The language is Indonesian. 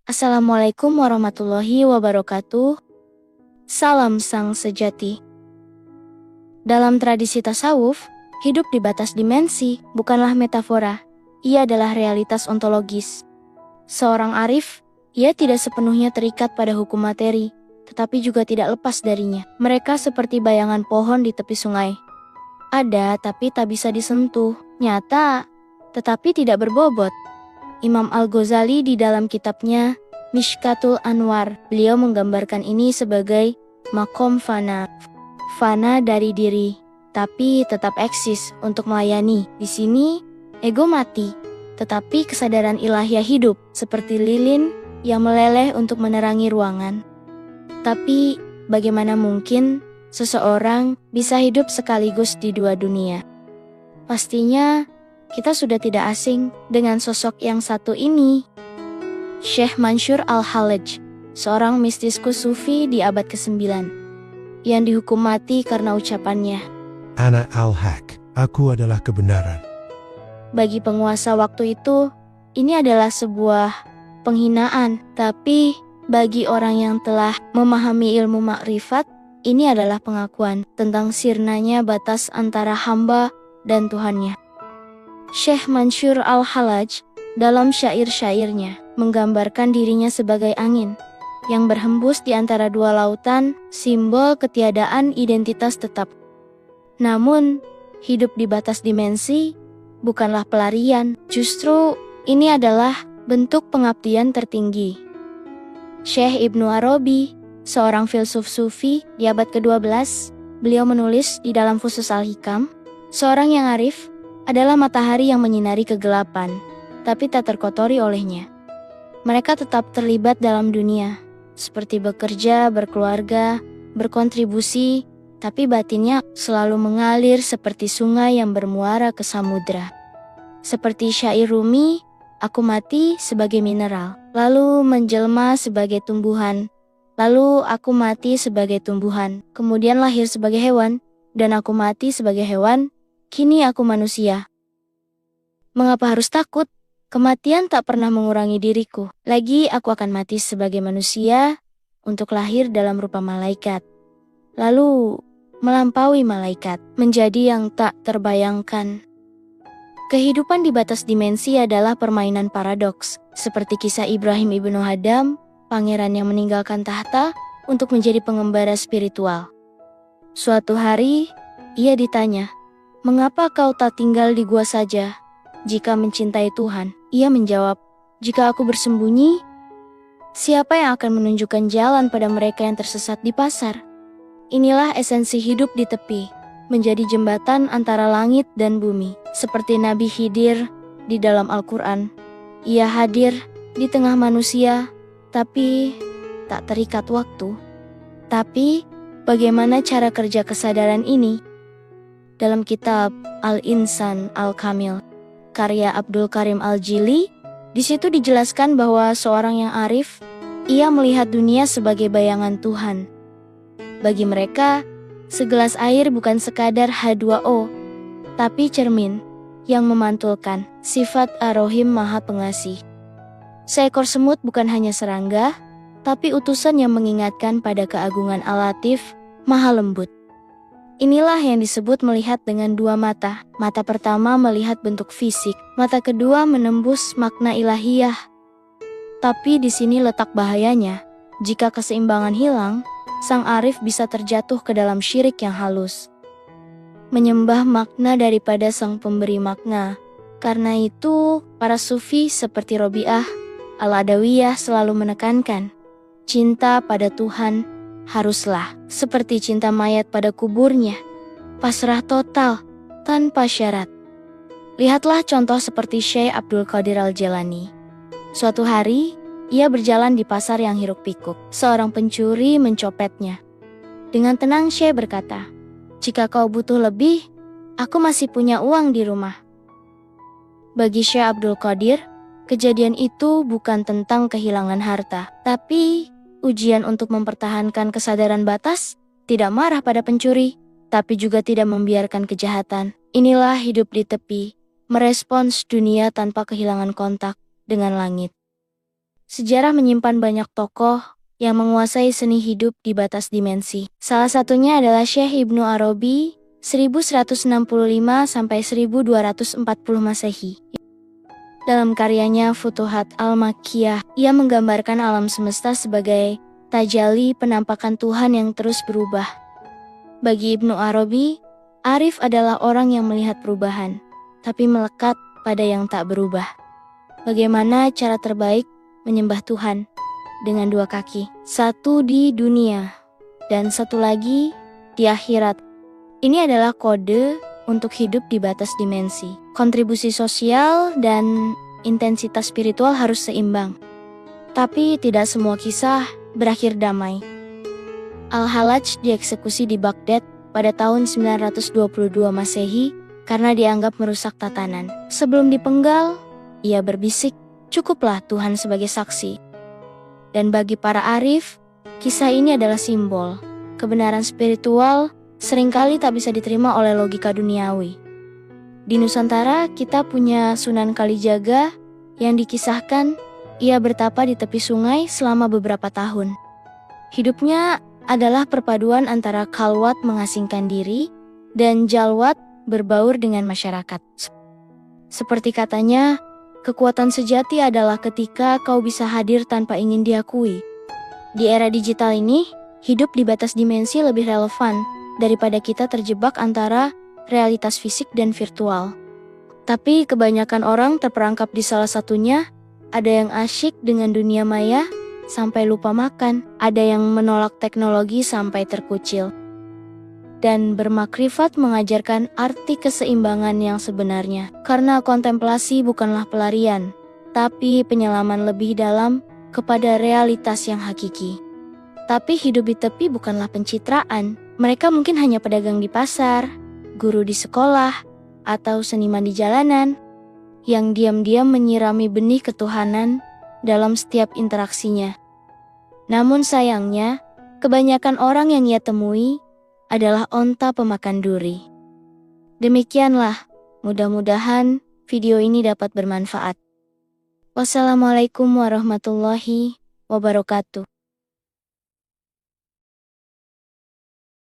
Assalamualaikum warahmatullahi wabarakatuh. Salam sang sejati. Dalam tradisi tasawuf, hidup di batas dimensi bukanlah metafora. Ia adalah realitas ontologis. Seorang arif, ia tidak sepenuhnya terikat pada hukum materi, tetapi juga tidak lepas darinya. Mereka seperti bayangan pohon di tepi sungai. Ada tapi tak bisa disentuh, nyata, tetapi tidak berbobot. Imam Al-Ghazali di dalam kitabnya Mishkatul Anwar, beliau menggambarkan ini sebagai makom fana. Fana dari diri, tapi tetap eksis untuk melayani. Di sini, ego mati, tetapi kesadaran ilahiyah hidup, seperti lilin yang meleleh untuk menerangi ruangan. Tapi, bagaimana mungkin seseorang bisa hidup sekaligus di dua dunia? Pastinya, kita sudah tidak asing dengan sosok yang satu ini. Syekh Mansur Al-Hallaj, seorang mistiskus sufi di abad ke-9, yang dihukum mati karena ucapannya, Ana al-haq, aku adalah kebenaran. bagi penguasa waktu itu, ini adalah sebuah penghinaan. Tapi, bagi orang yang telah memahami ilmu makrifat, ini adalah pengakuan tentang sirnanya batas antara hamba dan Tuhannya. Syekh Mansur Al-Hallaj dalam syair-syairnya menggambarkan dirinya sebagai angin yang berhembus di antara dua lautan, simbol ketiadaan identitas tetap. Namun, hidup di batas dimensi bukanlah pelarian, justru ini adalah bentuk pengabdian tertinggi. Syekh Ibnu Arabi, seorang filsuf sufi di abad ke-12, beliau menulis di dalam Fusus Al-Hikam, seorang yang arif adalah matahari yang menyinari kegelapan, tapi tak terkotori olehnya. Mereka tetap terlibat dalam dunia, seperti bekerja, berkeluarga, berkontribusi, tapi batinnya selalu mengalir seperti sungai yang bermuara ke samudra. Seperti syair Rumi, aku mati sebagai mineral, lalu menjelma sebagai tumbuhan, lalu aku mati sebagai tumbuhan, kemudian lahir sebagai hewan, dan aku mati sebagai hewan. Kini aku manusia. Mengapa harus takut? Kematian tak pernah mengurangi diriku. Lagi aku akan mati sebagai manusia untuk lahir dalam rupa malaikat. Lalu melampaui malaikat, menjadi yang tak terbayangkan. Kehidupan di batas dimensi adalah permainan paradoks, seperti kisah Ibrahim ibnu Hadam, pangeran yang meninggalkan tahta untuk menjadi pengembara spiritual. Suatu hari, ia ditanya, "Mengapa kau tak tinggal di gua saja? Jika mencintai Tuhan," ia menjawab, "Jika aku bersembunyi, siapa yang akan menunjukkan jalan pada mereka yang tersesat di pasar?" Inilah esensi hidup di tepi, menjadi jembatan antara langit dan bumi. Seperti Nabi Khidir di dalam Al-Quran. Ia hadir di tengah manusia, tapi tak terikat waktu. Tapi, bagaimana cara kerja kesadaran ini? Dalam kitab Al-Insan Al-Kamil, karya Abdul Karim Al-Jili, di situ dijelaskan bahwa seorang yang arif, ia melihat dunia sebagai bayangan Tuhan. Bagi mereka, segelas air bukan sekadar H2O, tapi cermin yang memantulkan sifat Ar-Rahim Maha Pengasih. Seekor semut bukan hanya serangga, tapi utusan yang mengingatkan pada keagungan Al-Latif, Maha Lembut. Inilah yang disebut melihat dengan dua mata. Mata pertama melihat bentuk fisik, mata kedua menembus makna ilahiyah. Tapi di sini letak bahayanya. Jika keseimbangan hilang, sang arif bisa terjatuh ke dalam syirik yang halus. Menyembah makna daripada sang pemberi makna. Karena itu, para sufi seperti Robiah Al-Adawiyah selalu menekankan, cinta pada Tuhan haruslah seperti cinta mayat pada kuburnya, pasrah total, tanpa syarat. Lihatlah contoh seperti Syekh Abdul Qadir Al-Jailani. Suatu hari, ia berjalan di pasar yang hiruk-pikuk. Seorang pencuri mencopetnya. Dengan tenang Syekh berkata, "Jika kau butuh lebih, aku masih punya uang di rumah." Bagi Syekh Abdul Qadir, kejadian itu bukan tentang kehilangan harta, tapi ujian untuk mempertahankan kesadaran batas. Tidak marah pada pencuri, tapi juga tidak membiarkan kejahatan. Inilah hidup di tepi, merespons dunia tanpa kehilangan kontak dengan langit. sejarah menyimpan banyak tokoh yang menguasai seni hidup di batas dimensi. Salah satunya adalah Syekh Ibnu Arabi 1165 sampai 1240 Masehi. Dalam karyanya Futuhat Al-Makkiyah, ia menggambarkan alam semesta sebagai tajalli penampakan Tuhan yang terus berubah. Bagi Ibnu Arabi, arif adalah orang yang melihat perubahan, tapi melekat pada yang tak berubah. Bagaimana cara terbaik menyembah Tuhan? Dengan dua kaki, satu di dunia dan satu lagi di akhirat. Ini adalah kode untuk hidup di batas dimensi. Kontribusi sosial dan intensitas spiritual harus seimbang. Tapi tidak semua kisah berakhir damai. Al-Hallaj dieksekusi di Baghdad pada tahun 922 Masehi karena dianggap merusak tatanan. Sebelum dipenggal, ia berbisik, "Cukuplah Tuhan sebagai saksi." Dan bagi para arif, kisah ini adalah simbol. Kebenaran spiritual seringkali tak bisa diterima oleh logika duniawi. Di Nusantara, kita punya Sunan Kalijaga yang dikisahkan ia bertapa di tepi sungai selama beberapa tahun. Hidupnya adalah perpaduan antara khalwat mengasingkan diri dan jalwat berbaur dengan masyarakat. Seperti katanya, kekuatan sejati adalah ketika kau bisa hadir tanpa ingin diakui. Di era digital ini, hidup di batas dimensi lebih relevan daripada kita terjebak antara realitas fisik dan virtual. Tapi kebanyakan orang terperangkap di salah satunya. Ada yang asyik dengan dunia maya sampai lupa makan, ada yang menolak teknologi sampai terkucil. Dan bermakrifat mengajarkan arti keseimbangan yang sebenarnya. Karena kontemplasi bukanlah pelarian, tapi penyelaman lebih dalam kepada realitas yang hakiki. Tapi hidup di tepi bukanlah pencitraan. Mereka mungkin hanya pedagang di pasar, guru di sekolah, atau seniman di jalanan, yang diam-diam menyirami benih ketuhanan dalam setiap interaksinya. Namun sayangnya, kebanyakan orang yang ia temui adalah onta pemakan duri. Demikianlah, mudah-mudahan video ini dapat bermanfaat. Wassalamualaikum warahmatullahi wabarakatuh.